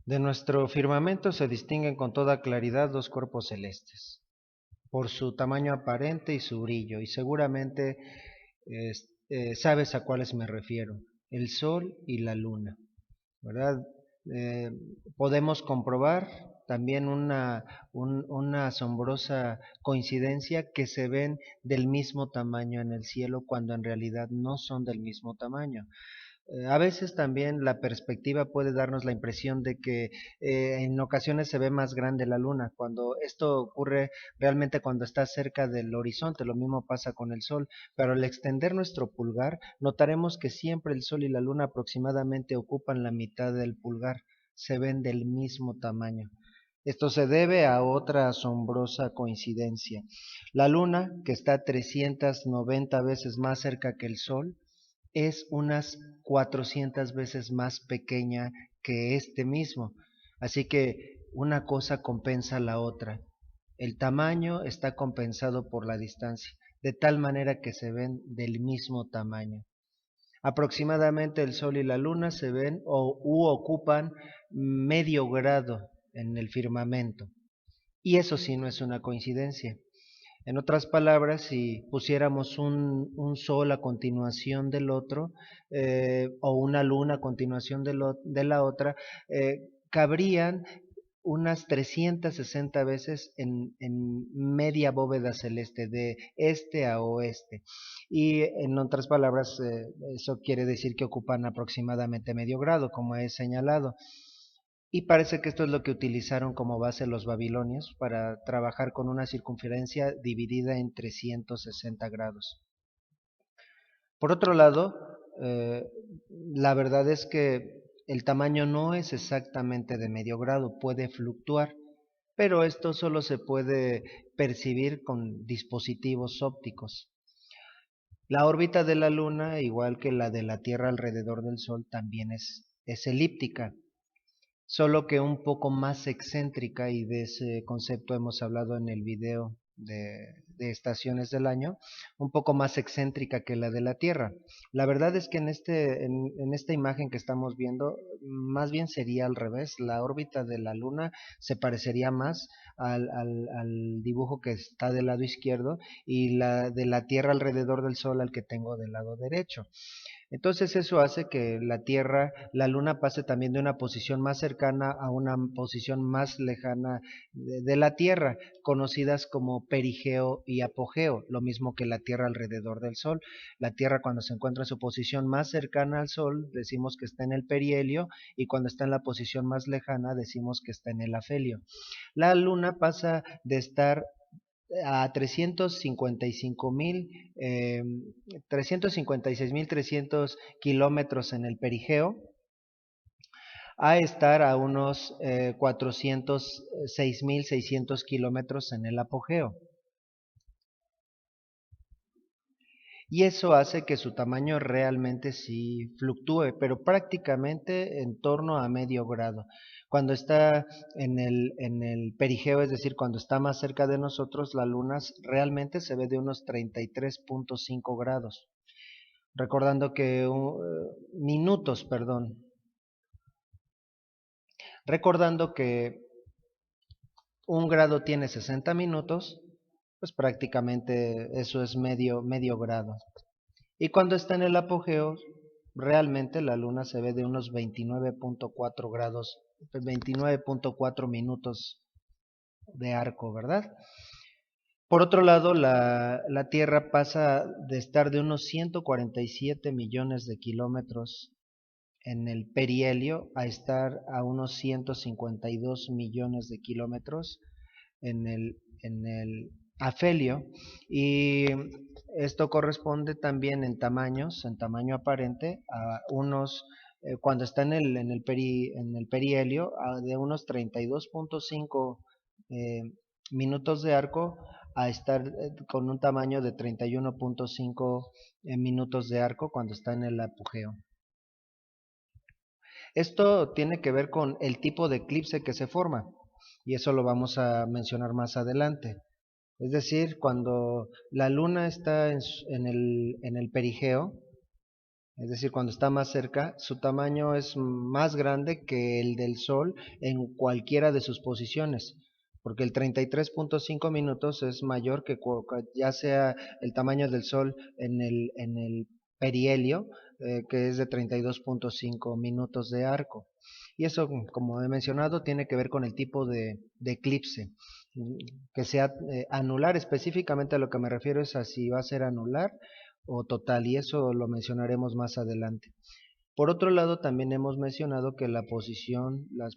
De nuestro firmamento se distinguen con toda claridad dos cuerpos celestes, por su tamaño aparente y su brillo, y seguramente sabes a cuáles me refiero, el Sol y la Luna, ¿verdad? Eh, Podemos comprobar también una asombrosa coincidencia que se ven del mismo tamaño en el cielo cuando en realidad no son del mismo tamaño. A veces también la perspectiva puede darnos la impresión de que en ocasiones se ve más grande la luna, cuando esto ocurre realmente cuando está cerca del horizonte, lo mismo pasa con el sol, pero al extender nuestro pulgar notaremos que siempre el sol y la luna aproximadamente ocupan la mitad del pulgar, se ven del mismo tamaño. Esto se debe a otra asombrosa coincidencia. La luna, que está 390 veces más cerca que el sol, es unas 400 veces más pequeña que este mismo. Así que una cosa compensa la otra. El tamaño está compensado por la distancia, de tal manera que se ven del mismo tamaño. Aproximadamente el Sol y la Luna se ven u ocupan medio grado en el firmamento. Y eso sí no es una coincidencia. En otras palabras, si pusiéramos un sol a continuación del otro, o una luna a continuación de la otra, cabrían unas 360 veces en media bóveda celeste, de este a oeste. Y en otras palabras, eso quiere decir que ocupan aproximadamente medio grado, como he señalado. Y parece que esto es lo que utilizaron como base los babilonios para trabajar con una circunferencia dividida en 360 grados. Por otro lado, la verdad es que el tamaño no es exactamente de medio grado, puede fluctuar, pero esto solo se puede percibir con dispositivos ópticos. La órbita de la Luna, igual que la de la Tierra alrededor del Sol, también es elíptica, solo que un poco más excéntrica, y de ese concepto hemos hablado en el video de estaciones del año, un poco más excéntrica que la de la Tierra. La verdad es que en esta imagen que estamos viendo, más bien sería al revés. La órbita de la Luna se parecería más al dibujo que está del lado izquierdo, y la de la Tierra alrededor del Sol al que tengo del lado derecho. Entonces eso hace que la luna pase también de una posición más cercana a una posición más lejana de la Tierra, conocidas como perigeo y apogeo, lo mismo que la Tierra alrededor del Sol. La Tierra, cuando se encuentra en su posición más cercana al Sol, decimos que está en el perihelio, y cuando está en la posición más lejana decimos que está en el afelio. La luna pasa de estar a 356.300 kilómetros en el perigeo, a estar a unos 406.600 kilómetros en el apogeo. Y eso hace que su tamaño realmente sí fluctúe, pero prácticamente en torno a medio grado. Cuando está en el perigeo, es decir, cuando está más cerca de nosotros, la luna realmente se ve de unos 33.5 grados. Recordando que minutos, perdón. Recordando que un grado tiene 60 minutos, pues prácticamente eso es medio grado. Y cuando está en el apogeo, realmente la luna se ve de unos 29.4 grados, 29.4 minutos de arco, ¿verdad? Por otro lado, la Tierra pasa de estar de unos 147 millones de kilómetros en el perihelio a estar a unos 152 millones de kilómetros en el afelio, y esto corresponde también en tamaños, en tamaño aparente, a unos, cuando está en el perihelio, de unos 32.5 eh, minutos de arco, a estar con un tamaño de 31.5 minutos de arco cuando está en el apogeo. Esto tiene que ver con el tipo de eclipse que se forma, y eso lo vamos a mencionar más adelante. Es decir, cuando la luna está en el perigeo, Es decir, cuando está más cerca, su tamaño es más grande que el del Sol en cualquiera de sus posiciones, porque el 33.5 minutos es mayor que ya sea el tamaño del Sol en el perihelio, que es de 32.5 minutos de arco. Y eso, como he mencionado, tiene que ver con el tipo de eclipse. Que sea anular, específicamente a lo que me refiero es a si va a ser anular o total, y eso lo mencionaremos más adelante. Por otro lado, también hemos mencionado que las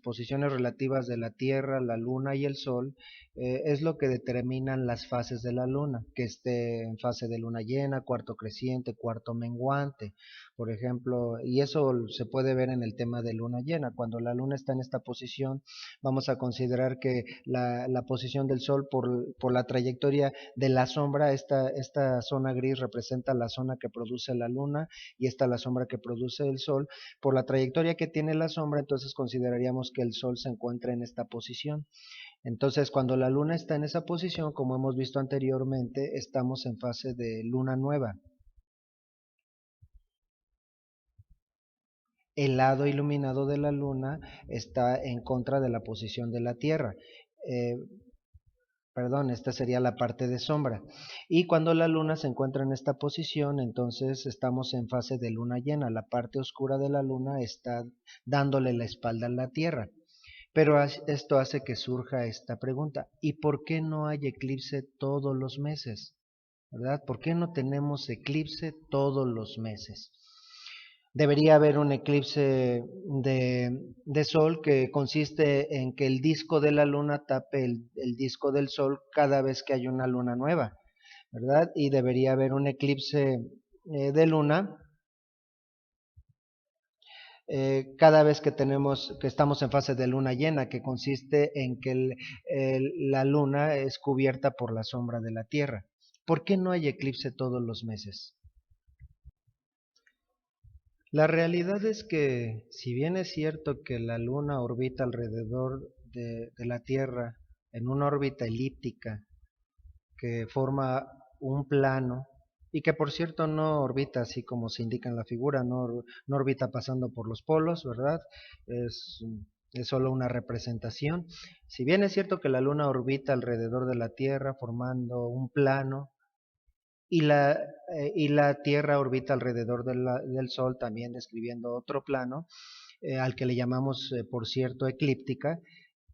posiciones relativas de la Tierra, la Luna y el Sol es lo que determinan las fases de la Luna, que esté en fase de luna llena, cuarto creciente, cuarto menguante, por ejemplo, y eso se puede ver en el tema de luna llena. Cuando la Luna está en esta posición, vamos a considerar que la posición del Sol por la trayectoria de la sombra, esta zona gris representa la zona que produce la Luna y esta la sombra que produce el Sol. Por la trayectoria que tiene la sombra, entonces consideraríamos que el Sol se encuentra en esta posición. Entonces, cuando la Luna está en esa posición, como hemos visto anteriormente, estamos en fase de luna nueva. El lado iluminado de la Luna está en contra de la posición de la Tierra. Eh, Perdón, esta sería la parte de sombra. Y cuando la luna se encuentra en esta posición, entonces estamos en fase de luna llena. La parte oscura de la luna está dándole la espalda a la Tierra. Pero esto hace que surja esta pregunta: ¿y por qué no hay eclipse todos los meses? ¿Verdad? ¿Por qué no tenemos eclipse todos los meses? Debería haber un eclipse de sol que consiste en que el disco de la luna tape el disco del sol cada vez que hay una luna nueva, ¿verdad? Y debería haber un eclipse de luna cada vez que estamos en fase de luna llena, que consiste en que la luna es cubierta por la sombra de la Tierra. ¿Por qué no hay eclipse todos los meses? La realidad es que, si bien es cierto que la Luna orbita alrededor de la Tierra en una órbita elíptica que forma un plano, y que por cierto no orbita así como se indica en la figura, no orbita pasando por los polos, ¿verdad? Es, es solo una representación. Si bien es cierto que la Luna orbita alrededor de la Tierra formando un plano, y la Tierra orbita alrededor del Sol, también describiendo otro plano, al que le llamamos, por cierto, eclíptica.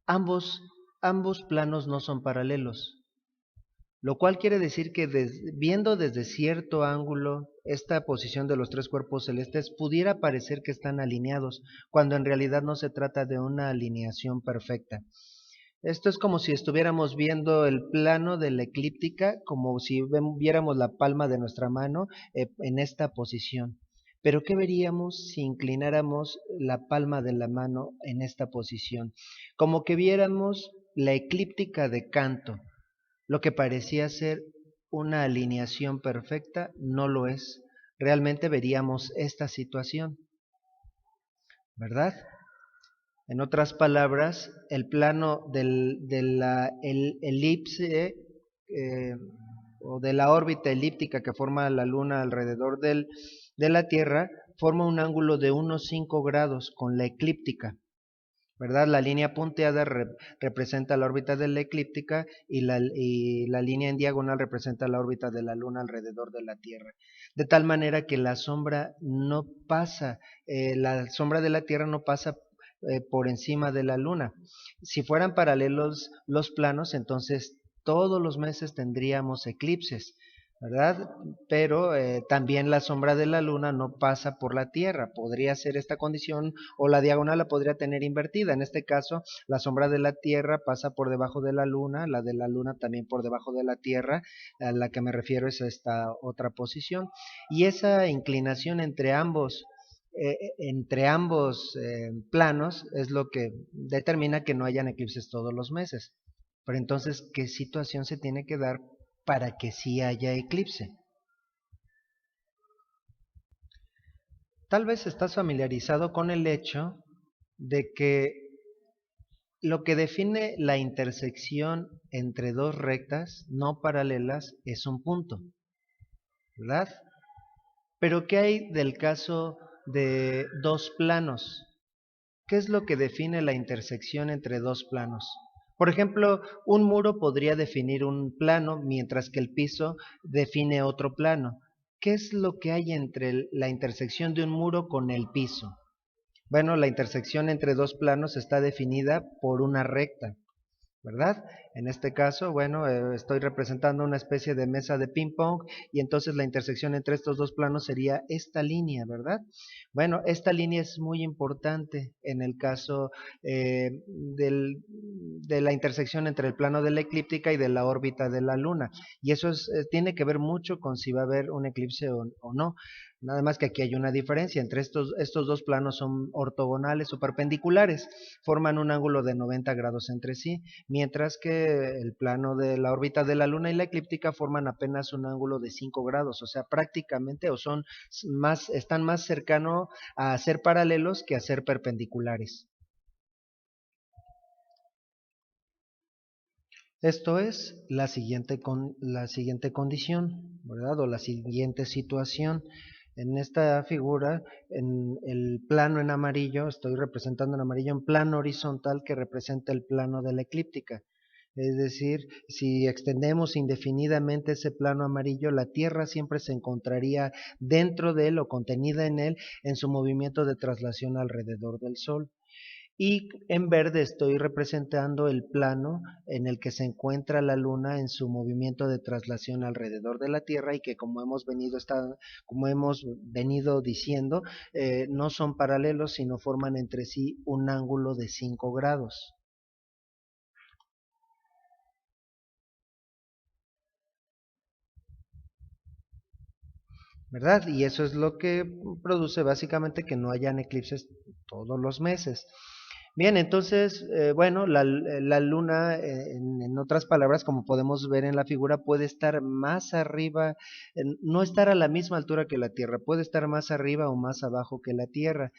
Ambos, ambos planos no son paralelos, lo cual quiere decir que viendo desde cierto ángulo esta posición de los tres cuerpos celestes, pudiera parecer que están alineados, cuando en realidad no se trata de una alineación perfecta. Esto es como si estuviéramos viendo el plano de la eclíptica, como si viéramos la palma de nuestra mano en esta posición. Pero ¿qué veríamos si inclináramos la palma de la mano en esta posición? Como que viéramos la eclíptica de Canto. Lo que parecía ser una alineación perfecta no lo es. Realmente veríamos esta situación, ¿verdad? En otras palabras, el plano de la elipse eh, o de la órbita elíptica que forma la Luna alrededor de la Tierra forma un ángulo de unos 5 grados con la eclíptica, ¿verdad? La línea punteada representa la órbita de la eclíptica y la línea en diagonal representa la órbita de la Luna alrededor de la Tierra. De tal manera que la sombra no pasa, la sombra de la Tierra no pasa por encima de la Luna. Si fueran paralelos los planos, entonces todos los meses tendríamos eclipses, ¿verdad? Pero también la sombra de la Luna no pasa por la Tierra. Podría ser esta condición, o la diagonal la podría tener invertida. En este caso, la sombra de la Tierra pasa por debajo de la Luna, la de la Luna también por debajo de la Tierra. A la que me refiero es a esta otra posición. Y esa inclinación entre ambos planos es lo que determina que no hayan eclipses todos los meses. Pero entonces, ¿qué situación se tiene que dar para que sí haya eclipse? Tal vez estás familiarizado con el hecho de que lo que define la intersección entre dos rectas no paralelas es un punto, ¿verdad? Pero ¿qué hay del caso de dos planos? ¿Qué es lo que define la intersección entre dos planos? Por ejemplo, un muro podría definir un plano, mientras que el piso define otro plano. ¿Qué es lo que hay entre la intersección de un muro con el piso? Bueno, la intersección entre dos planos está definida por una recta, ¿verdad? En este caso, bueno, estoy representando una especie de mesa de ping pong y entonces la intersección entre estos dos planos sería esta línea, ¿verdad? Bueno, esta línea es muy importante en el caso de la intersección entre el plano de la eclíptica y de la órbita de la Luna. Y eso tiene que ver mucho con si va a haber un eclipse o no. Nada más que aquí hay una diferencia entre estos dos planos son ortogonales o perpendiculares, forman un ángulo de 90 grados entre sí, mientras que el plano de la órbita de la Luna y la eclíptica forman apenas un ángulo de 5 grados, o sea, prácticamente o son están más cercanos a ser paralelos que a ser perpendiculares. Esto es la siguiente condición, ¿verdad? O la siguiente situación. En esta figura, en el plano en amarillo, estoy representando en amarillo un plano horizontal que representa el plano de la eclíptica. Es decir, si extendemos indefinidamente ese plano amarillo, la Tierra siempre se encontraría dentro de él o contenida en él en su movimiento de traslación alrededor del Sol. Y en verde estoy representando el plano en el que se encuentra la Luna en su movimiento de traslación alrededor de la Tierra y que como hemos venido diciendo, no son paralelos, sino forman entre sí un ángulo de 5 grados. ¿Verdad? Y eso es lo que produce básicamente que no hayan eclipses todos los meses. Bien, entonces, bueno, la luna, en otras palabras, como podemos ver en la figura, puede estar más arriba, no estar a la misma altura que la Tierra, puede estar más arriba o más abajo que la Tierra.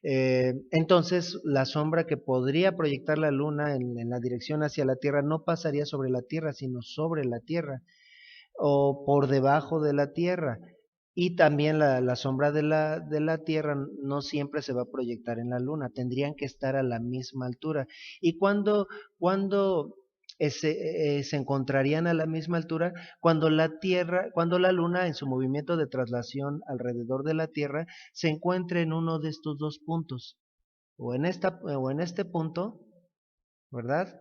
Entonces, la sombra que podría proyectar la luna en la dirección hacia la Tierra no pasaría sobre la Tierra, sino sobre la Tierra o por debajo de la Tierra. Y también la sombra de la Tierra no siempre se va a proyectar en la Luna, tendrían que estar a la misma altura. ¿Y cuando se encontrarían a la misma altura? Cuando la Tierra, cuando la Luna en su movimiento de traslación alrededor de la Tierra se encuentre en uno de estos dos puntos, o en este punto, ¿verdad?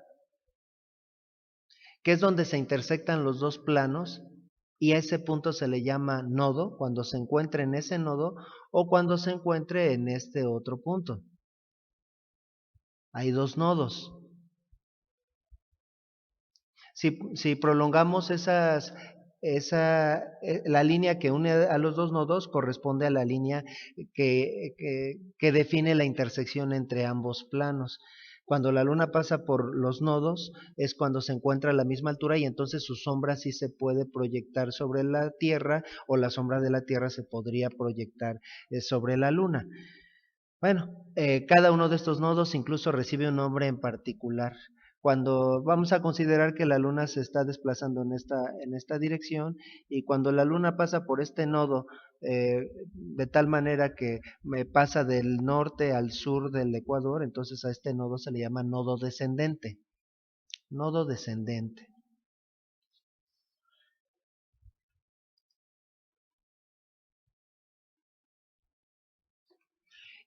Que es donde se intersectan los dos planos y a ese punto se le llama nodo cuando se encuentre en ese nodo o cuando se encuentre en este otro punto. Hay dos nodos. Si prolongamos la línea que une a los dos nodos corresponde a la línea que define la intersección entre ambos planos. Cuando la luna pasa por los nodos es cuando se encuentra a la misma altura y entonces su sombra sí se puede proyectar sobre la Tierra o la sombra de la Tierra se podría proyectar sobre la luna. Bueno, cada uno de estos nodos incluso recibe un nombre en particular. Cuando vamos a considerar que la luna se está desplazando en esta dirección y cuando la luna pasa por este nodo de tal manera que me pasa del norte al sur del ecuador, entonces a este nodo se le llama nodo descendente. Nodo descendente.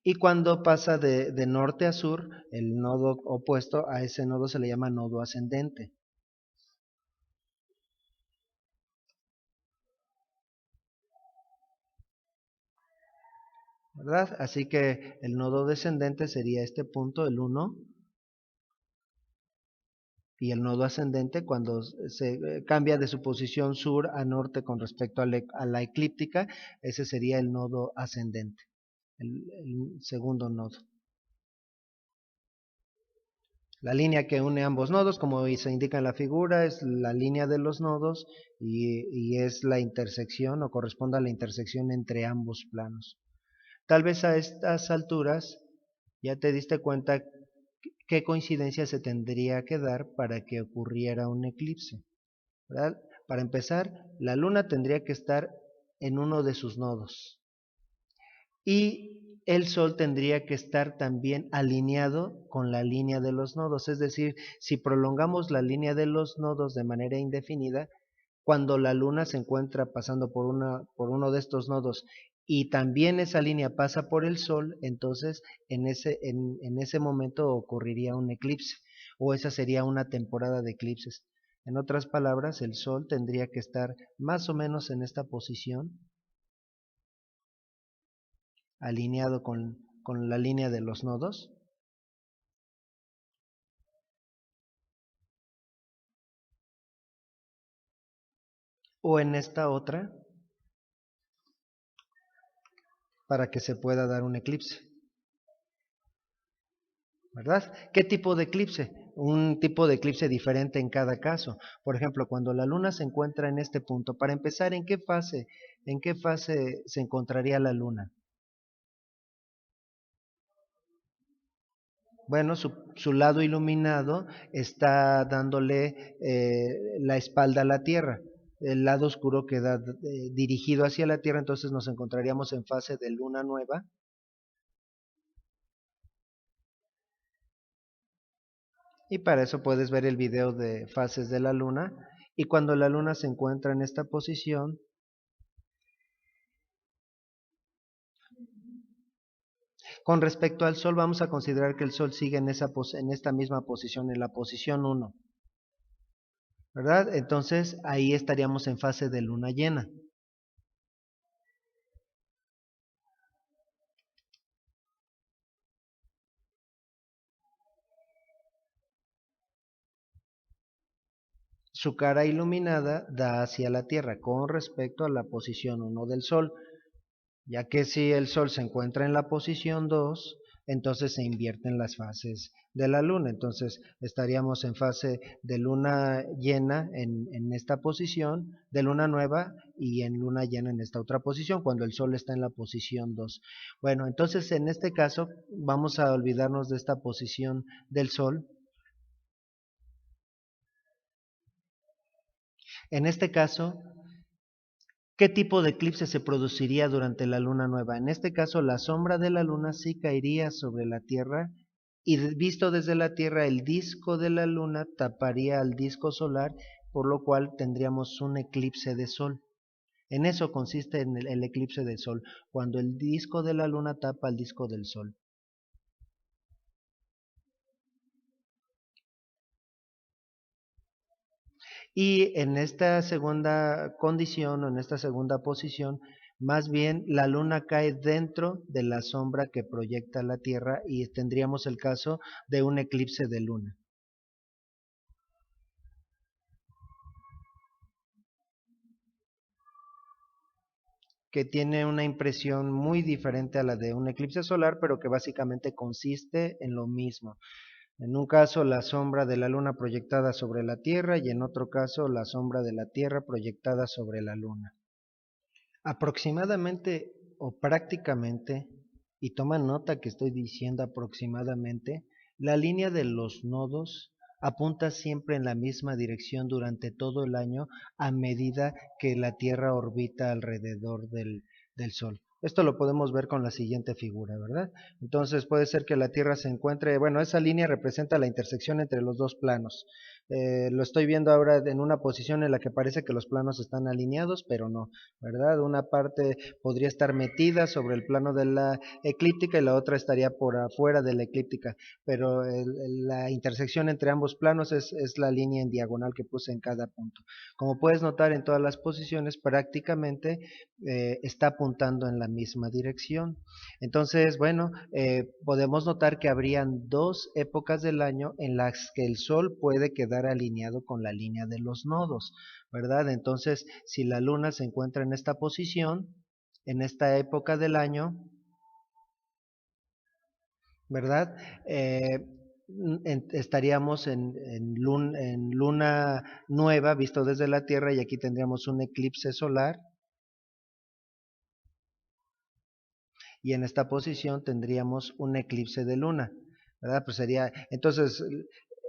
Y cuando pasa de norte a sur, el nodo opuesto a ese nodo se le llama nodo ascendente. ¿Verdad? Así que el nodo descendente sería este punto, el 1, y el nodo ascendente cuando se cambia de su posición sur a norte con respecto a la eclíptica, ese sería el nodo ascendente, el segundo nodo. La línea que une ambos nodos, como se indica en la figura, es la línea de los nodos y es la intersección o corresponde a la intersección entre ambos planos. Tal vez a estas alturas ya te diste cuenta qué coincidencia se tendría que dar para que ocurriera un eclipse, ¿verdad? Para empezar, la luna tendría que estar en uno de sus nodos. Y el Sol tendría que estar también alineado con la línea de los nodos. Es decir, si prolongamos la línea de los nodos de manera indefinida, cuando la Luna se encuentra pasando por uno de estos nodos y también esa línea pasa por el Sol, entonces en ese momento ocurriría un eclipse, o esa sería una temporada de eclipses. En otras palabras, el Sol tendría que estar más o menos en esta posición, alineado con la línea de los nodos, o en esta otra, para que se pueda dar un eclipse, ¿verdad? ¿Qué tipo de eclipse? Un tipo de eclipse diferente en cada caso. Por ejemplo, cuando la Luna se encuentra en este punto, para empezar, en qué fase se encontraría la Luna? Bueno, su lado iluminado está dándole la espalda a la Tierra. El lado oscuro queda dirigido hacia la Tierra, entonces nos encontraríamos en fase de luna nueva. Y para eso puedes ver el video de fases de la Luna. Y cuando la Luna se encuentra en esta posición, con respecto al Sol, vamos a considerar que el Sol sigue en esta misma posición, en la posición 1, ¿verdad? Entonces ahí estaríamos en fase de luna llena. Su cara iluminada da hacia la Tierra con respecto a la posición 1 del Sol, ya que si el Sol se encuentra en la posición 2, entonces se invierten las fases de la Luna. Entonces estaríamos en fase de luna llena en esta posición, de luna nueva y en luna llena en esta otra posición, cuando el Sol está en la posición 2. Bueno, entonces en este caso vamos a olvidarnos de esta posición del Sol. En este caso, ¿qué tipo de eclipse se produciría durante la luna nueva? En este caso, la sombra de la luna sí caería sobre la Tierra y visto desde la Tierra, el disco de la luna taparía al disco solar, por lo cual tendríamos un eclipse de sol. En eso consiste en el eclipse de sol, cuando el disco de la luna tapa al disco del sol. Y en esta segunda condición o en esta segunda posición, más bien la luna cae dentro de la sombra que proyecta la Tierra y tendríamos el caso de un eclipse de luna. Que tiene una impresión muy diferente a la de un eclipse solar, pero que básicamente consiste en lo mismo. En un caso la sombra de la luna proyectada sobre la Tierra y en otro caso la sombra de la Tierra proyectada sobre la luna. Aproximadamente o prácticamente, y toma nota que estoy diciendo aproximadamente, la línea de los nodos apunta siempre en la misma dirección durante todo el año a medida que la Tierra orbita alrededor del Sol. Esto lo podemos ver con la siguiente figura, ¿verdad? Entonces puede ser que la Tierra se encuentre, bueno, esa línea representa la intersección entre los dos planos. Lo estoy viendo ahora en una posición en la que parece que los planos están alineados, pero no, ¿verdad? Una parte podría estar metida sobre el plano de la eclíptica y la otra estaría por afuera de la eclíptica, pero la intersección entre ambos planos es la línea en diagonal que puse en cada punto. Como puedes notar en todas las posiciones, prácticamente está apuntando en la misma dirección. Entonces, bueno, podemos notar que habrían dos épocas del año en las que el Sol puede quedar alineado con la línea de los nodos, ¿verdad? Entonces, si la Luna se encuentra en esta posición, en esta época del año, ¿verdad? Estaríamos en luna nueva, visto desde la Tierra, y aquí tendríamos un eclipse solar, y en esta posición tendríamos un eclipse de luna, ¿verdad? Pues sería, entonces,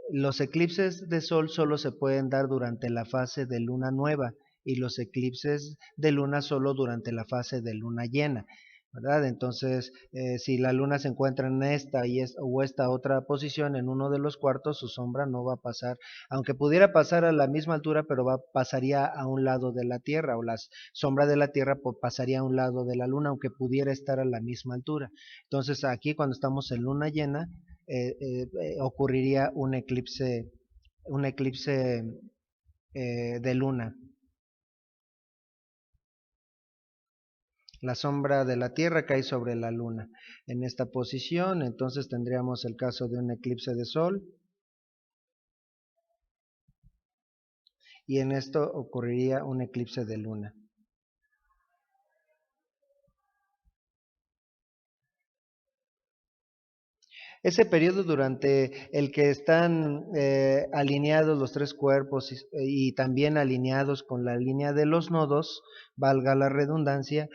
los eclipses de sol solo se pueden dar durante la fase de luna nueva y los eclipses de luna solo durante la fase de luna llena, ¿verdad? Entonces, si la luna se encuentra en esta o esta otra posición en uno de los cuartos, su sombra no va a pasar, aunque pudiera pasar a la misma altura, pero pasaría a un lado de la Tierra, o la sombra de la Tierra pasaría a un lado de la luna, aunque pudiera estar a la misma altura. Entonces, aquí cuando estamos en luna llena, ocurriría un eclipse de luna. La sombra de la Tierra cae sobre la luna en esta posición, entonces tendríamos el caso de un eclipse de sol, y en esto ocurriría un eclipse de luna. Ese periodo durante el que están alineados los tres cuerpos y también alineados con la línea de los nodos, valga la redundancia,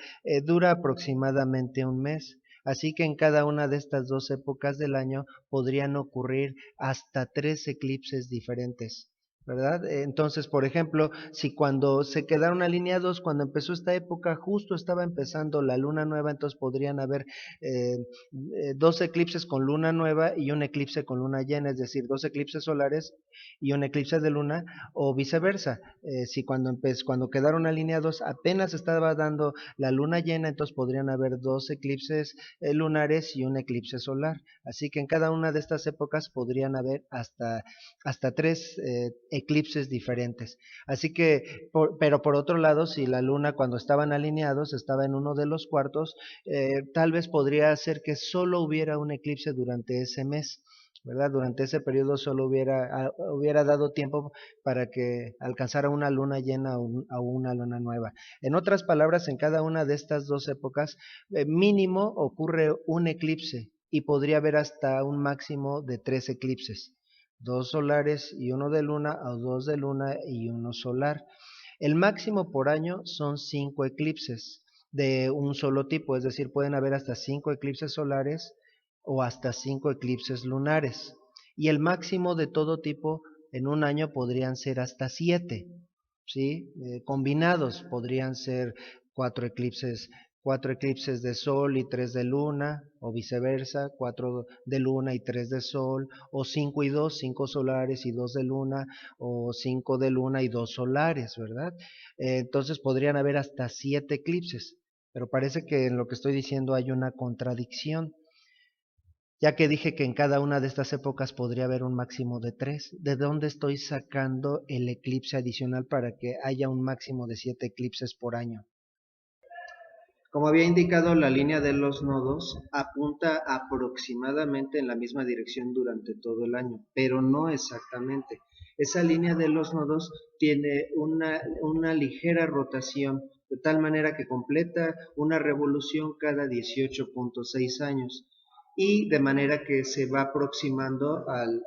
dura aproximadamente un mes. Así que en cada una de estas dos épocas del año podrían ocurrir hasta 3 eclipses diferentes, ¿verdad? Entonces, por ejemplo, si cuando se quedaron alineados, cuando empezó esta época, justo estaba empezando la luna nueva, entonces podrían haber eh, 2 eclipses con luna nueva y un eclipse con luna llena, es decir, 2 eclipses solares y un eclipse de luna, o viceversa. Si cuando quedaron alineados apenas estaba dando la luna llena, entonces podrían haber 2 eclipses lunares y un eclipse solar. Así que en cada una de estas épocas podrían haber hasta 3 eclipses diferentes. Así que, pero por otro lado, si la luna cuando estaban alineados estaba en uno de los cuartos, tal vez podría ser que solo hubiera un eclipse durante ese mes, ¿verdad? Durante ese periodo solo hubiera dado tiempo para que alcanzara una luna llena o una luna nueva. En otras palabras, en cada una de estas dos épocas, mínimo ocurre un eclipse y podría haber hasta un máximo de 3 eclipses. 2 solares y uno de luna, o 2 de luna y uno solar. El máximo por año son 5 eclipses de un solo tipo, es decir, pueden haber hasta 5 eclipses solares o hasta 5 eclipses lunares. Y el máximo de todo tipo en un año podrían ser hasta 7, ¿sí? Combinados podrían ser 4 eclipses, 4 eclipses de sol y 3 de luna, o viceversa, 4 de luna y 3 de sol, o 5 y 2, 5 solares y 2 de luna, o 5 de luna y 2 solares, ¿verdad? Entonces podrían haber hasta 7 eclipses, pero parece que en lo que estoy diciendo hay una contradicción, ya que dije que en cada una de estas épocas podría haber un máximo de 3. ¿De dónde estoy sacando el eclipse adicional para que haya un máximo de 7 eclipses por año? Como había indicado, la línea de los nodos apunta aproximadamente en la misma dirección durante todo el año, pero no exactamente. Esa línea de los nodos tiene una ligera rotación, de tal manera que completa una revolución cada 18.6 años, y de manera que se va aproximando al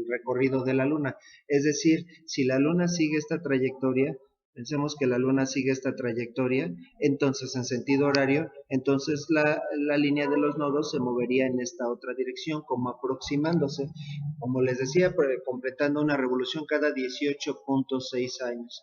recorrido de la Luna. Es decir, si la Luna sigue esta trayectoria, pensemos que la Luna sigue esta trayectoria, entonces en sentido horario, entonces la línea de los nodos se movería en esta otra dirección, como aproximándose, como les decía, completando una revolución cada 18.6 años.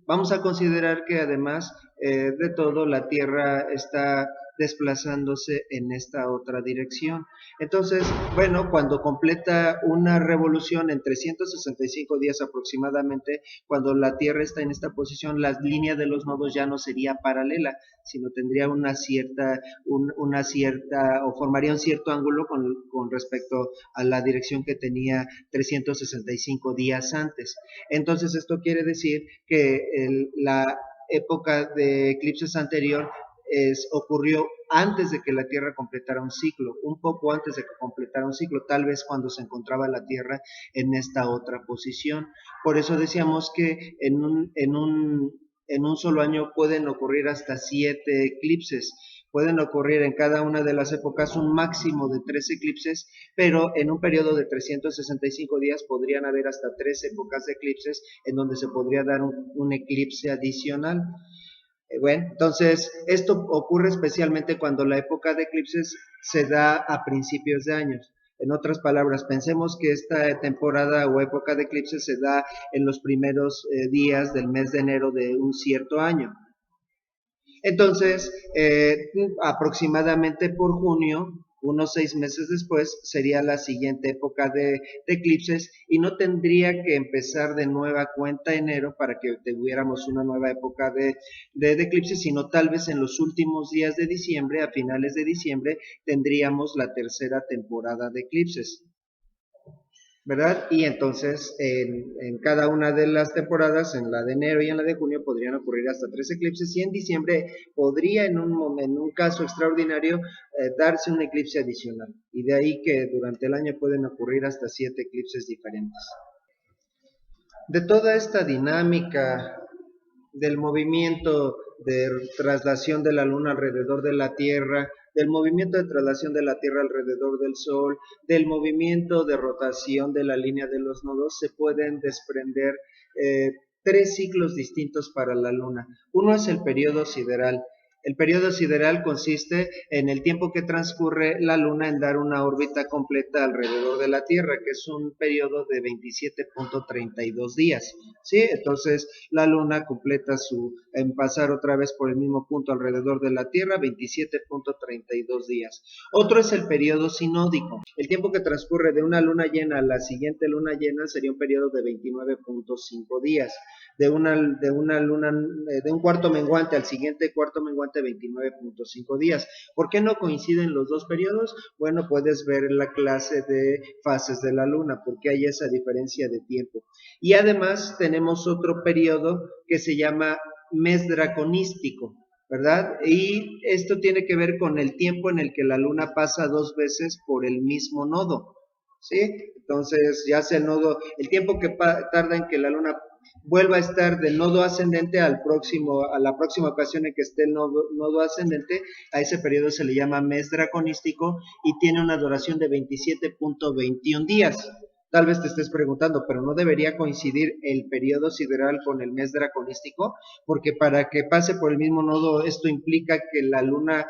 Vamos a considerar que además de todo la Tierra está desplazándose en esta otra dirección. Entonces, bueno, cuando completa una revolución en 365 días aproximadamente, cuando la Tierra está en esta posición, la línea de los nodos ya no sería paralela, sino tendría una cierta, o formaría un cierto ángulo con respecto a la dirección que tenía 365 días antes. Entonces, esto quiere decir que la época de eclipses anterior ocurrió antes de que la Tierra completara un ciclo, un poco antes de que completara un ciclo, tal vez cuando se encontraba la Tierra en esta otra posición. Por eso decíamos que en un solo año pueden ocurrir hasta 7 eclipses. Pueden ocurrir en cada una de las épocas un máximo de 3 eclipses, pero en un periodo de 365 días podrían haber hasta 3 épocas de eclipses en donde se podría dar un eclipse adicional. Bueno, entonces esto ocurre especialmente cuando la época de eclipses se da a principios de años. En otras palabras, pensemos que esta temporada o época de eclipses se da en los primeros días del mes de enero de un cierto año. Entonces, aproximadamente por junio, unos 6 meses después, sería la siguiente época de eclipses y no tendría que empezar de nueva cuenta enero para que tuviéramos una nueva época de eclipses, sino tal vez en los últimos días de diciembre, a finales de diciembre, tendríamos la tercera temporada de eclipses. ¿Verdad? Y entonces en cada una de las temporadas, en la de enero y en la de junio, podrían ocurrir hasta 3 eclipses y en diciembre podría en un caso extraordinario darse un eclipse adicional. Y de ahí que durante el año pueden ocurrir hasta 7 eclipses diferentes. De toda esta dinámica del movimiento de traslación de la Luna alrededor de la Tierra, del movimiento de traslación de la Tierra alrededor del Sol, del movimiento de rotación de la línea de los nodos, se pueden desprender 3 ciclos distintos para la Luna. Uno es el periodo sideral. El periodo sideral consiste en el tiempo que transcurre la Luna en dar una órbita completa alrededor de la Tierra, que es un periodo de 27.32 días. ¿Sí? Entonces, la Luna completa en pasar otra vez por el mismo punto alrededor de la Tierra, 27.32 días. Otro es el periodo sinódico. El tiempo que transcurre de una luna llena a la siguiente luna llena sería un periodo de 29.5 días. De un cuarto menguante al siguiente cuarto menguante, 29.5 días. ¿Por qué no coinciden los dos periodos? Bueno, puedes ver la clase de fases de la luna, porque hay esa diferencia de tiempo. Y además tenemos otro periodo que se llama mes draconístico, ¿verdad? Y esto tiene que ver con el tiempo en el que la luna pasa 2 veces por el mismo nodo, ¿sí? Entonces, ya sea el tiempo que tarda en que la luna vuelva a estar del nodo ascendente a la próxima ocasión en que esté el nodo ascendente, a ese periodo se le llama mes draconístico y tiene una duración de 27.21 días. Tal vez te estés preguntando, pero ¿no debería coincidir el periodo sideral con el mes draconístico? Porque para que pase por el mismo nodo, esto implica que la Luna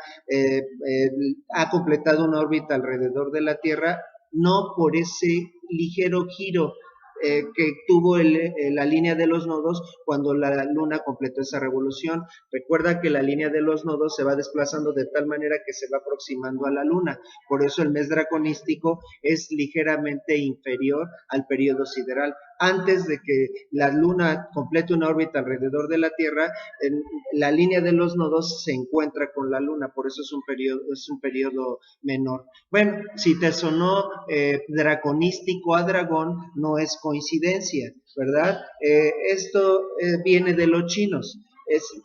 ha completado una órbita alrededor de la Tierra, no por ese ligero giro que tuvo la línea de los nodos cuando la Luna completó esa revolución. Recuerda que la línea de los nodos se va desplazando de tal manera que se va aproximando a la Luna. Por eso el mes draconístico es ligeramente inferior al periodo sideral. Antes de que la Luna complete una órbita alrededor de la Tierra, la línea de los nodos se encuentra con la Luna, por eso es un periodo menor. Bueno, si te sonó draconístico a dragón, no es coincidencia, ¿verdad? Esto viene de los chinos.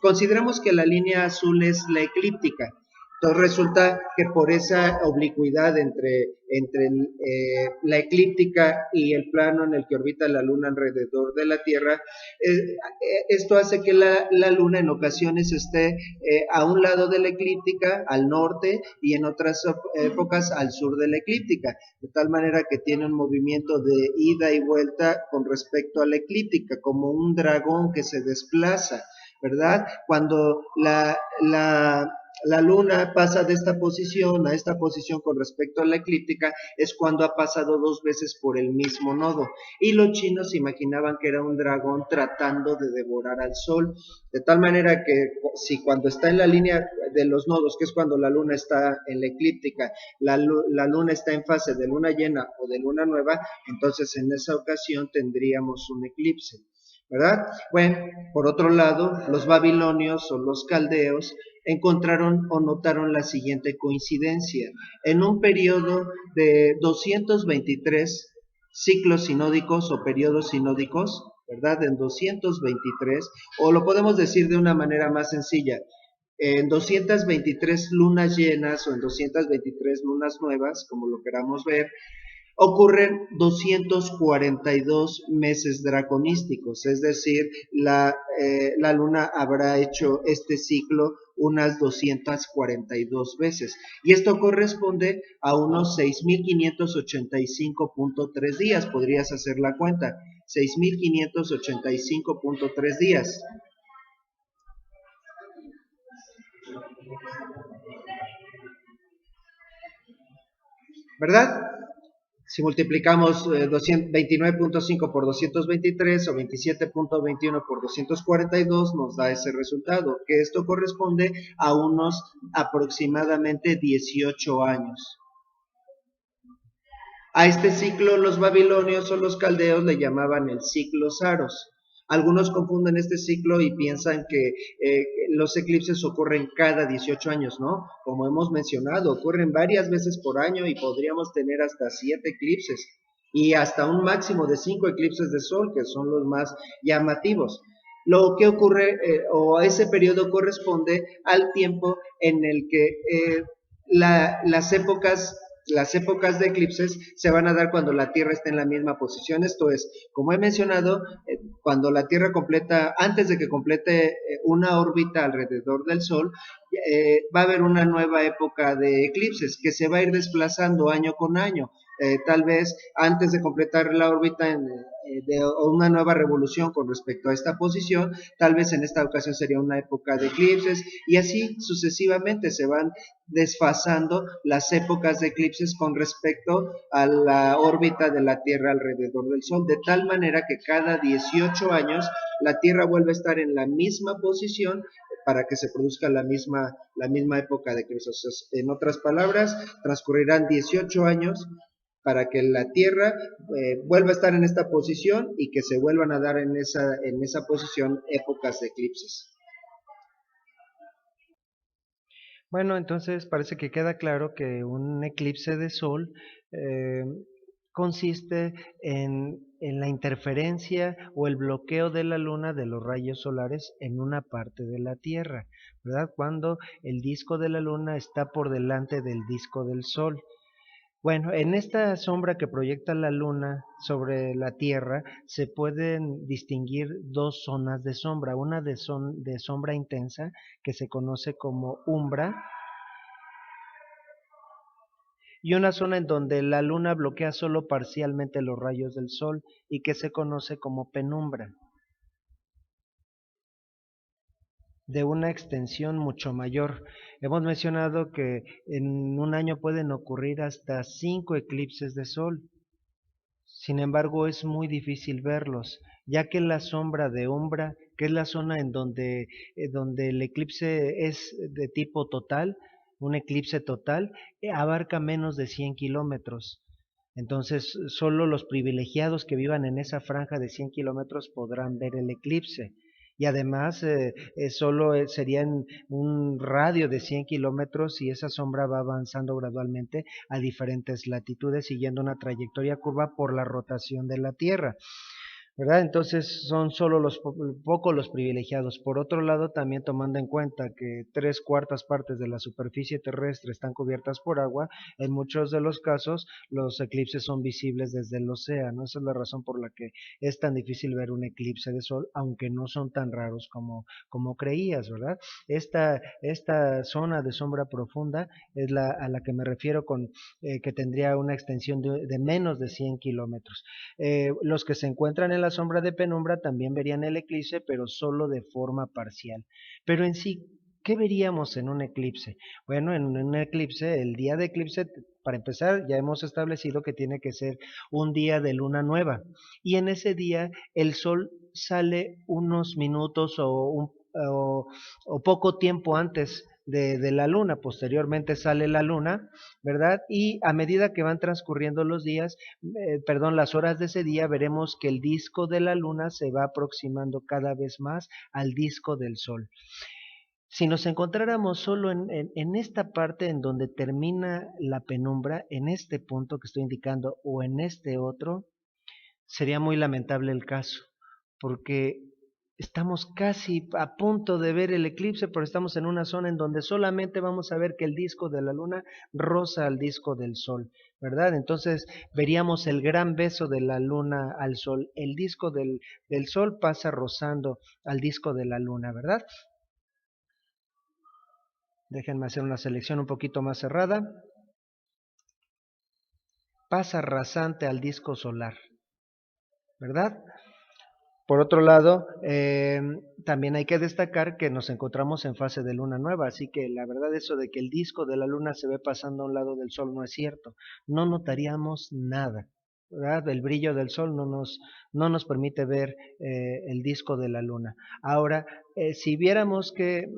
Consideramos que la línea azul es la eclíptica. Entonces resulta que por esa oblicuidad entre la eclíptica y el plano en el que orbita la Luna alrededor de la Tierra, esto hace que la Luna en ocasiones esté a un lado de la eclíptica, al norte, y en otras épocas al sur de la eclíptica, de tal manera que tiene un movimiento de ida y vuelta con respecto a la eclíptica, como un dragón que se desplaza, ¿verdad? Cuando la Luna pasa de esta posición a esta posición con respecto a la eclíptica, es cuando ha pasado 2 veces por el mismo nodo. Y los chinos imaginaban que era un dragón tratando de devorar al Sol, de tal manera que si cuando está en la línea de los nodos, que es cuando la Luna está en la eclíptica, la Luna está en fase de luna llena o de luna nueva, entonces en esa ocasión tendríamos un eclipse, ¿verdad? Bueno, por otro lado, los babilonios o los caldeos encontraron o notaron la siguiente coincidencia. En un periodo de 223 ciclos sinódicos o periodos sinódicos, ¿verdad? En 223, o lo podemos decir de una manera más sencilla, en 223 lunas llenas o en 223 lunas nuevas, como lo queramos ver, ocurren 242 meses draconísticos, es decir, la Luna habrá hecho este ciclo unas 242 veces. Y esto corresponde a unos 6.585.3 días, podrías hacer la cuenta, 6.585.3 días. ¿Verdad? Si multiplicamos 29.5 por 223 o 27.21 por 242 nos da ese resultado, que esto corresponde a unos aproximadamente 18 años. A este ciclo los babilonios o los caldeos le llamaban el ciclo Saros. Algunos confunden este ciclo y piensan que los eclipses ocurren cada 18 años, ¿no? Como hemos mencionado, ocurren varias veces por año y podríamos tener hasta 7 eclipses y hasta un máximo de 5 eclipses de sol, que son los más llamativos. Lo que ocurre, o a ese periodo corresponde al tiempo en el que las épocas de eclipses se van a dar cuando la Tierra está en la misma posición. Esto es, como he mencionado, cuando la Tierra completa, antes de que complete una órbita alrededor del Sol, va a haber una nueva época de eclipses que se va a ir desplazando año con año. Tal vez antes de completar la órbita de una nueva revolución con respecto a esta posición, tal vez en esta ocasión sería una época de eclipses y así sucesivamente se van desfasando las épocas de eclipses con respecto a la órbita de la Tierra alrededor del Sol, de tal manera que cada 18 años la Tierra vuelve a estar en la misma posición para que se produzca la misma época de eclipses. En otras palabras, transcurrirán 18 años para que la Tierra vuelva a estar en esta posición y que se vuelvan a dar en esa posición épocas de eclipses. Bueno, entonces parece que queda claro que un eclipse de sol eh, consiste en la interferencia o el bloqueo de la luna de los rayos solares en una parte de la Tierra, ¿verdad? Cuando el disco de la luna está por delante del disco del sol. Bueno, en esta sombra que proyecta la luna sobre la Tierra se pueden distinguir dos zonas de sombra, una de sombra intensa que se conoce como umbra y una zona en donde la luna bloquea solo parcialmente los rayos del sol y que se conoce como penumbra, de una extensión mucho mayor. Hemos mencionado que en un año pueden ocurrir hasta 5 eclipses de sol. Sin embargo, es muy difícil verlos, ya que la sombra de umbra, que es la zona en donde el eclipse es de tipo total, un eclipse total, abarca menos de 100 kilómetros. Entonces, solo los privilegiados que vivan en esa franja de 100 kilómetros podrán ver el eclipse. Y además, solo sería en un radio de 100 kilómetros y esa sombra va avanzando gradualmente a diferentes latitudes siguiendo una trayectoria curva por la rotación de la Tierra, ¿verdad? Entonces son solo pocos los privilegiados. Por otro lado, también tomando en cuenta que 3/4 de la superficie terrestre están cubiertas por agua, en muchos de los casos los eclipses son visibles desde el océano. Esa es la razón por la que es tan difícil ver un eclipse de sol, aunque no son tan raros como creías, ¿verdad? Esta zona de sombra profunda es a la que me refiero con que tendría una extensión de menos de 100 kilómetros. Los que se encuentran en la sombra de penumbra también verían el eclipse, pero solo de forma parcial. Pero en sí, ¿qué veríamos en un eclipse? Bueno, en un eclipse, el día de eclipse, para empezar, ya hemos establecido que tiene que ser un día de luna nueva. Y en ese día el sol sale unos minutos o poco tiempo antes de la luna. Posteriormente sale la luna, ¿verdad? Y a medida que van transcurriendo los días, las horas de ese día, veremos que el disco de la luna se va aproximando cada vez más al disco del sol. Si nos encontráramos solo en esta parte en donde termina la penumbra, en este punto que estoy indicando o en este otro, sería muy lamentable el caso, porque estamos casi a punto de ver el eclipse, pero estamos en una zona en donde solamente vamos a ver que el disco de la luna roza al disco del sol, ¿verdad? Entonces veríamos el gran beso de la luna al sol. El disco del sol pasa rozando al disco de la luna, ¿verdad? Déjenme hacer una selección un poquito más cerrada. Pasa rasante al disco solar, ¿verdad? Por otro lado, también hay que destacar que nos encontramos en fase de luna nueva, así que la verdad eso de que el disco de la luna se ve pasando a un lado del sol no es cierto. No notaríamos nada, ¿verdad? El brillo del sol no nos permite ver el disco de la luna. Ahora, si viéramos que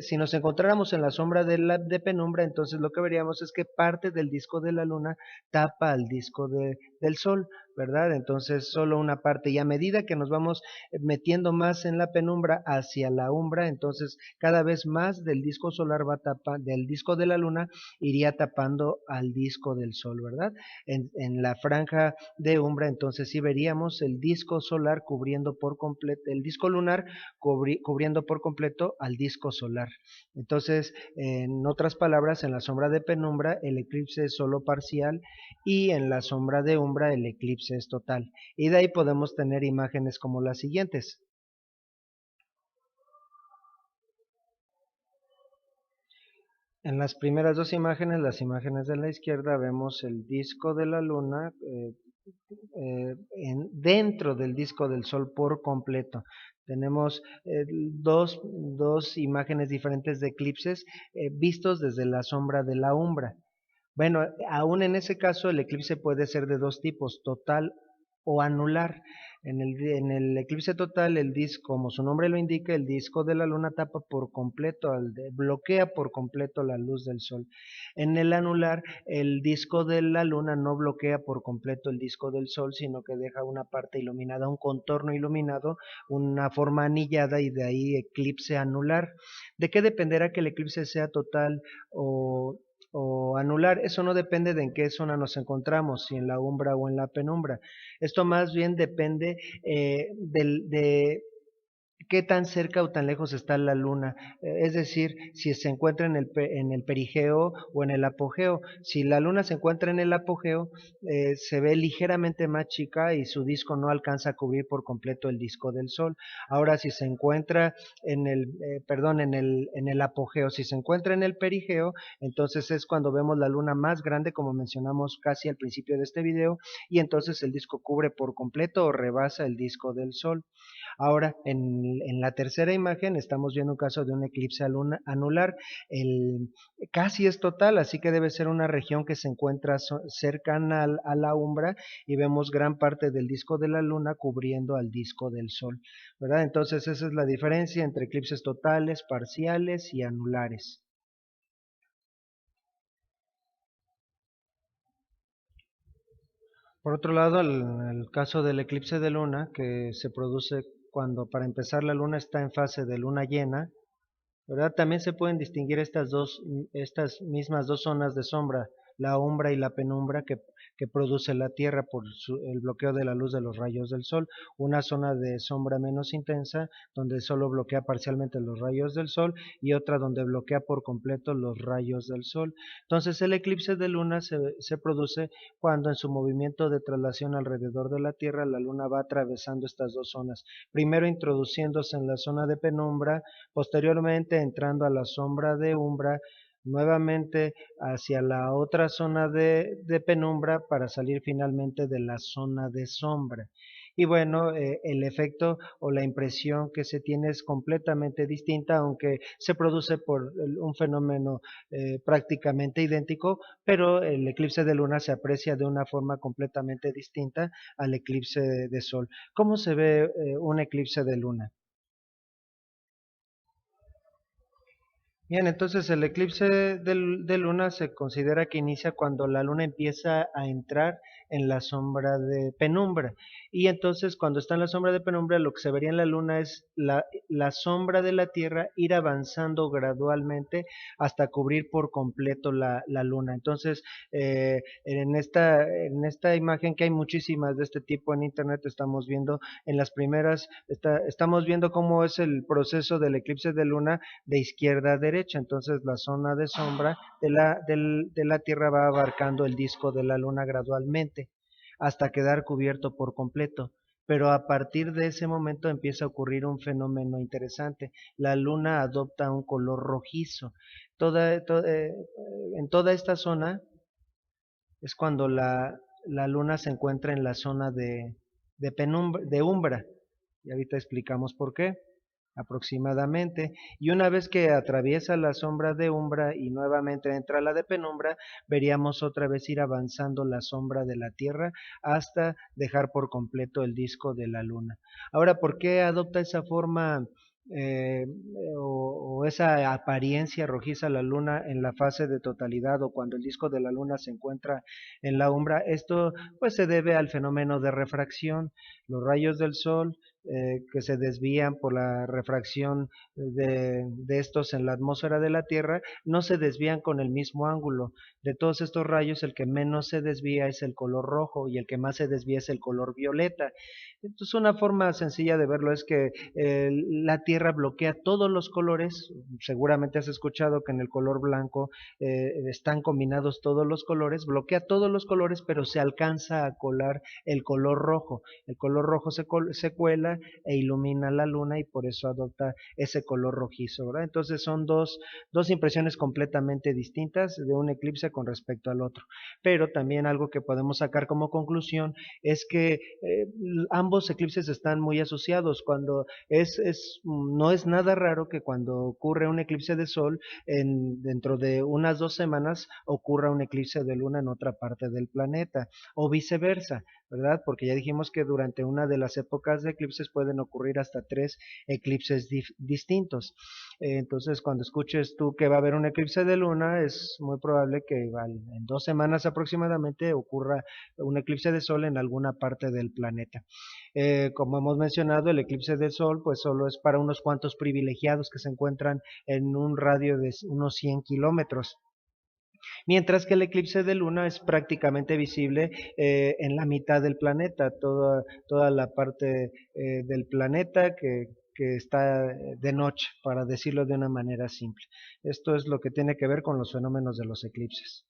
si nos encontráramos en la sombra de penumbra, entonces lo que veríamos es que parte del disco de la luna tapa al disco del sol, ¿verdad? Entonces solo una parte, y a medida que nos vamos metiendo más en la penumbra hacia la umbra, entonces cada vez más del disco solar va del disco de la luna iría tapando al disco del sol, ¿verdad? En la franja de umbra, entonces sí veríamos el disco solar cubriendo por completo, el disco lunar cubriendo por completo al disco solar. Entonces, en otras palabras, en la sombra de penumbra el eclipse es solo parcial y en la sombra de umbra el eclipse es total. Y de ahí podemos tener imágenes como las siguientes. En las primeras dos imágenes, las imágenes de la izquierda, vemos el disco de la luna dentro del disco del sol por completo. Tenemos dos imágenes diferentes de eclipses vistos desde la sombra de la umbra. Bueno, aún en ese caso el eclipse puede ser de dos tipos, total o anular. En el eclipse total, el disco, como su nombre lo indica, el disco de la luna tapa por completo, bloquea por completo la luz del sol. En el anular, el disco de la luna no bloquea por completo el disco del sol, sino que deja una parte iluminada, un contorno iluminado, una forma anillada y de ahí eclipse anular. ¿De qué dependerá que el eclipse sea total o anular? Eso no depende de en qué zona nos encontramos, si en la umbra o en la penumbra. Esto más bien depende de qué tan cerca o tan lejos está la luna, es decir, si se encuentra en el perigeo o en el apogeo. Si la luna se encuentra en el apogeo, se ve ligeramente más chica y su disco no alcanza a cubrir por completo el disco del sol. Ahora, si se encuentra en el apogeo, si se encuentra en el perigeo, entonces es cuando vemos la luna más grande, como mencionamos casi al principio de este video, y entonces el disco cubre por completo o rebasa el disco del sol. Ahora, en la tercera imagen estamos viendo un caso de un eclipse anular. El, casi es total, así que debe ser una región que se encuentra cercana a la umbra y vemos gran parte del disco de la luna cubriendo al disco del sol, ¿verdad? Entonces esa es la diferencia entre eclipses totales, parciales y anulares. Por otro lado, el caso del eclipse de luna, que se produce cuando para empezar la luna está en fase de luna llena, ¿verdad? También se pueden distinguir estas mismas dos zonas de sombra, la umbra y la penumbra que produce la Tierra por el bloqueo de la luz de los rayos del sol. Una zona de sombra menos intensa, donde solo bloquea parcialmente los rayos del sol, y otra donde bloquea por completo los rayos del sol. Entonces el eclipse de luna se produce cuando en su movimiento de traslación alrededor de la Tierra, la luna va atravesando estas dos zonas, primero introduciéndose en la zona de penumbra, posteriormente entrando a la sombra de umbra, nuevamente hacia la otra zona de penumbra para salir finalmente de la zona de sombra. Y bueno, el efecto o la impresión que se tiene es completamente distinta, aunque se produce por un fenómeno prácticamente idéntico, pero el eclipse de luna se aprecia de una forma completamente distinta al eclipse de sol. ¿Cómo se ve un eclipse de luna? Bien, entonces el eclipse de luna se considera que inicia cuando la luna empieza a entrar en la sombra de penumbra. Y entonces cuando está en la sombra de penumbra, lo que se vería en la luna es la sombra de la Tierra ir avanzando gradualmente hasta cubrir por completo la luna. Entonces, en esta imagen, que hay muchísimas de este tipo en internet, estamos viendo en las primeras, estamos viendo cómo es el proceso del eclipse de luna de izquierda a derecha. Entonces la zona de sombra de la Tierra va abarcando el disco de la luna gradualmente hasta quedar cubierto por completo. Pero a partir de ese momento empieza a ocurrir un fenómeno interesante. La luna adopta un color rojizo. En toda esta zona es cuando la luna se encuentra en la zona de umbra. y ahorita explicamos por qué aproximadamente, y una vez que atraviesa la sombra de umbra y nuevamente entra la de penumbra, veríamos otra vez ir avanzando la sombra de la Tierra hasta dejar por completo el disco de la Luna. Ahora, ¿por qué adopta esa forma eh, o esa apariencia rojiza la Luna en la fase de totalidad o cuando el disco de la Luna se encuentra en la umbra? Esto pues se debe al fenómeno de refracción. Los rayos del Sol que se desvían por la refracción de estos en la atmósfera de la Tierra, no se desvían con el mismo ángulo. De todos estos rayos, el que menos se desvía es el color rojo y el que más se desvía es el color violeta. Entonces, una forma sencilla de verlo es que la Tierra bloquea todos los colores. Seguramente has escuchado que en el color blanco están combinados todos los colores, bloquea todos los colores, pero se alcanza a colar el color rojo. El color rojo se cuela e ilumina la luna y por eso adopta ese color rojizo, ¿verdad? Entonces son dos impresiones completamente distintas de un eclipse con respecto al otro. Pero también algo que podemos sacar como conclusión es que ambos eclipses están muy asociados. Cuando no es nada raro que cuando ocurre un eclipse de sol, dentro de unas 2 semanas ocurra un eclipse de luna en otra parte del planeta, o viceversa, ¿verdad? Porque ya dijimos que durante una de las épocas de eclipses pueden ocurrir hasta 3 eclipses distintos. Entonces, cuando escuches tú que va a haber un eclipse de luna, es muy probable que en 2 semanas aproximadamente ocurra un eclipse de sol en alguna parte del planeta. Como hemos mencionado, el eclipse de sol pues solo es para unos cuantos privilegiados que se encuentran en un radio de unos 100 kilómetros. Mientras que el eclipse de luna es prácticamente visible en la mitad del planeta, toda la parte del planeta que está de noche, para decirlo de una manera simple. Esto es lo que tiene que ver con los fenómenos de los eclipses.